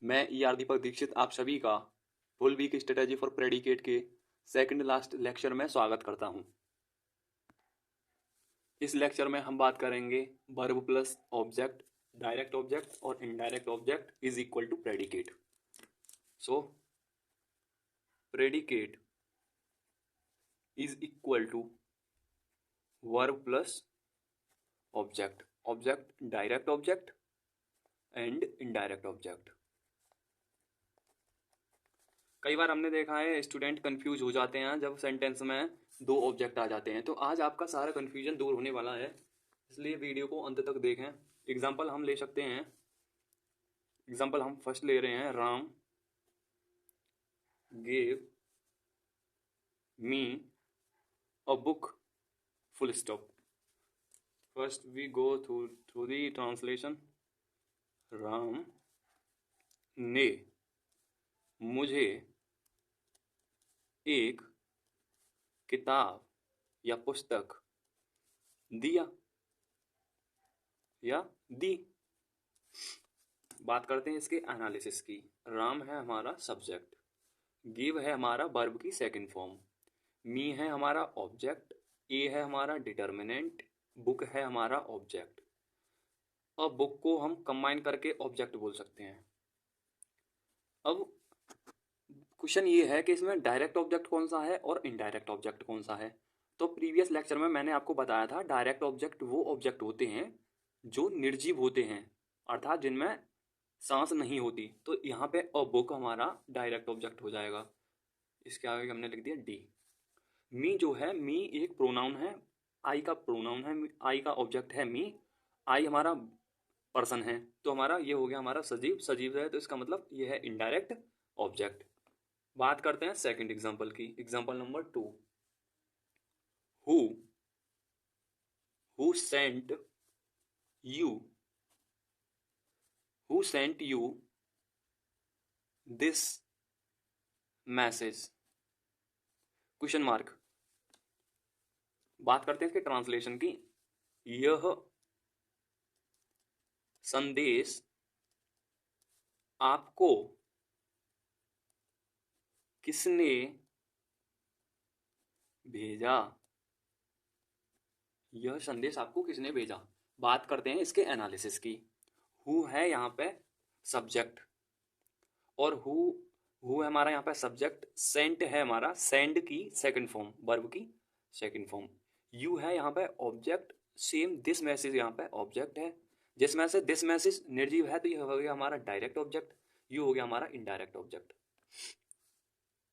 मैं ER दीपक दीक्षित आप सभी का full week strategy for predicate के सेकंड लास्ट लेक्चर में स्वागत करता हूं। इस लेक्चर में हम बात करेंगे verb plus object, direct object और indirect object is equal to predicate. So predicate is equal to verb plus object, object direct object and indirect object. कई बार हमने देखा है स्टूडेंट कंफ्यूज हो जाते हैं जब सेंटेंस में दो ऑब्जेक्ट आ जाते हैं, तो आज आपका सारा कंफ्यूजन दूर होने वाला है, इसलिए वीडियो को अंत तक देखें। एग्जांपल हम ले सकते हैं, एग्जांपल हम फर्स्ट ले रहे हैं, Ram gave me a book full stop. First we go through the translation. Ram ने मुझे एक किताब या पुस्तक दिया या दी। बात करते हैं इसके एनालिसिस की। राम है हमारा सब्जेक्ट, गिव है हमारा वर्ब की सेकंड फॉर्म, मी है हमारा ऑब्जेक्ट, ए है हमारा डिटर्मिनेंट, बुक है हमारा ऑब्जेक्ट। अब बुक को हम कंबाइन करके ऑब्जेक्ट बोल सकते हैं। अब क्वेश्चन ये है कि इसमें डायरेक्ट ऑब्जेक्ट कौन सा है और इनडायरेक्ट ऑब्जेक्ट कौन सा है। तो प्रीवियस लेक्चर में मैंने आपको बताया था डायरेक्ट ऑब्जेक्ट वो ऑब्जेक्ट होते हैं जो निर्जीव होते हैं, अर्थात जिनमें सांस नहीं होती। तो यहाँ पे अ बुक हमारा डायरेक्ट ऑब्जेक्ट हो जाएगा। इसके आगे हमने लिख दिया डी। मी जो है, मी एक प्रोनाउन है, आई का प्रोनाउन है, आई का ऑब्जेक्ट है मी, आई हमारा पर्सन है, तो हमारा ये हो गया हमारा सजीव, सजीव है तो इसका मतलब ये है इनडायरेक्ट ऑब्जेक्ट। बात करते हैं सेकंड एग्जांपल की, example number 2। Who sent you, who sent you this message, question mark. बात करते हैं इसके ट्रांसलेशन की। यह संदेश आपको किसने भेजा, यह संदेश आपको किसने भेजा। बात करते हैं इसके एनालिसिस की। हु है यहाँ पे सब्जेक्ट और हु है हमारा यहाँ पे सब्जेक्ट, सेंट है हमारा सेंड की सेकंड फॉर्म, वर्ब की सेकंड फॉर्म। यू है यहाँ पे ऑब्जेक्ट, सेम दिस मैसेज यहाँ पे ऑब्जेक्ट है, जिसमें से दिस मैसेज निर्जीव है तो यह हो गया हमारा डायरेक्ट ऑब्जेक्ट, यू हो गया हमारा indirect object.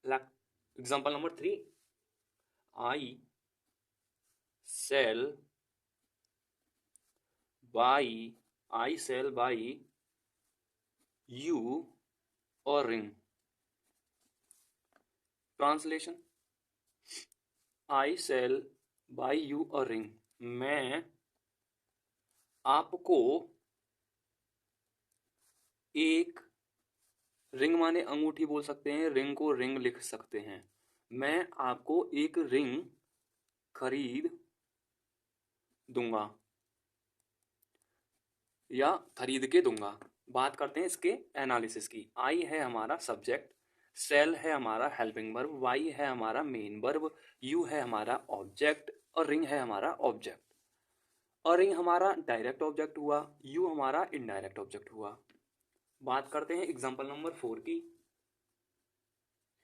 Example number 3। I sell by you और ring. Translation, I sell by you और रिंग, मैं आपको एक, रिंग माने अंगूठी बोल सकते हैं, रिंग को रिंग लिख सकते हैं, मैं आपको एक रिंग खरीद दूंगा या खरीद के दूंगा। बात करते हैं इसके एनालिसिस की। आई है हमारा सब्जेक्ट, सेल है हमारा हेल्पिंग वर्ब, वाई है हमारा मेन वर्ब, यू है हमारा ऑब्जेक्ट और रिंग है हमारा ऑब्जेक्ट। और रिंग हमारा डायरेक्ट ऑब्जेक्ट हुआ, यू हमारा इनडायरेक्ट ऑब्जेक्ट हुआ। बात करते हैं एग्जांपल नंबर 4 की।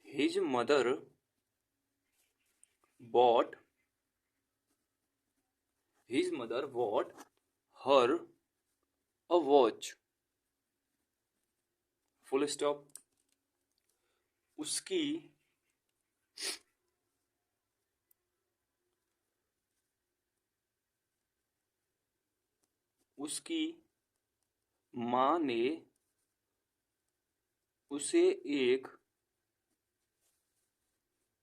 His mother bought her a watch, full stop. उसकी माँ ने उसे एक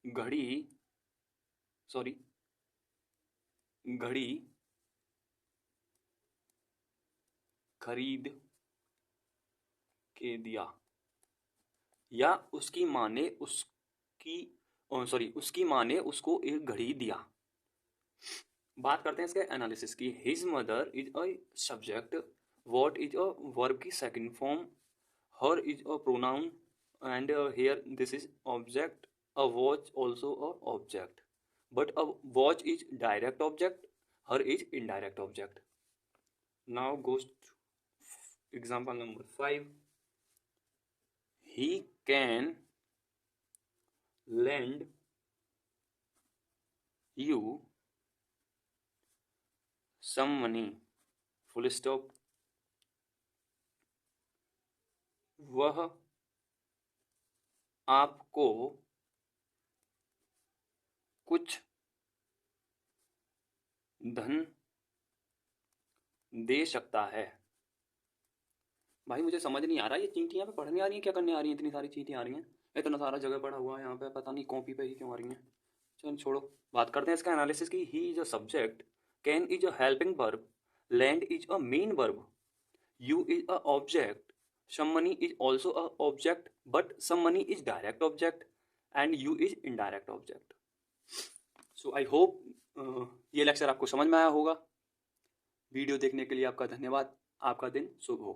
घड़ी खरीद के दिया, या उसकी माँ ने उसको एक घड़ी दिया। बात करते हैं इसके एनालिसिस की। His mother is a subject, what is a verb की second form, her is a pronoun, and here this is object. A watch also a object, but a watch is direct object, her is indirect object. Now goes to example number 5. He can lend you some money, full stop. वह आपको कुछ धन दे सकता है। भाई मुझे समझ नहीं आ रहा, ये चींटियां पे पढ़ने आ रही हैं, क्या करने आ रही हैं? इतनी सारी चींटियां आ रही हैं, इतना सारा जगह पड़ा हुआ है यहाँ पे, पता नहीं कॉपी पे ही क्यों आ रही हैं। चल छोड़ो, बात करते हैं इसका एनालिसिस की। He is a subject, can is a helping verb, land is a main verb, you is a object, some money is also a object but some money is direct object and you is indirect object. So I hope ये lecture आपको समझ में आया होगा। Video देखने के लिए आपका धन्यवाद। आपका दिन शुभ हो।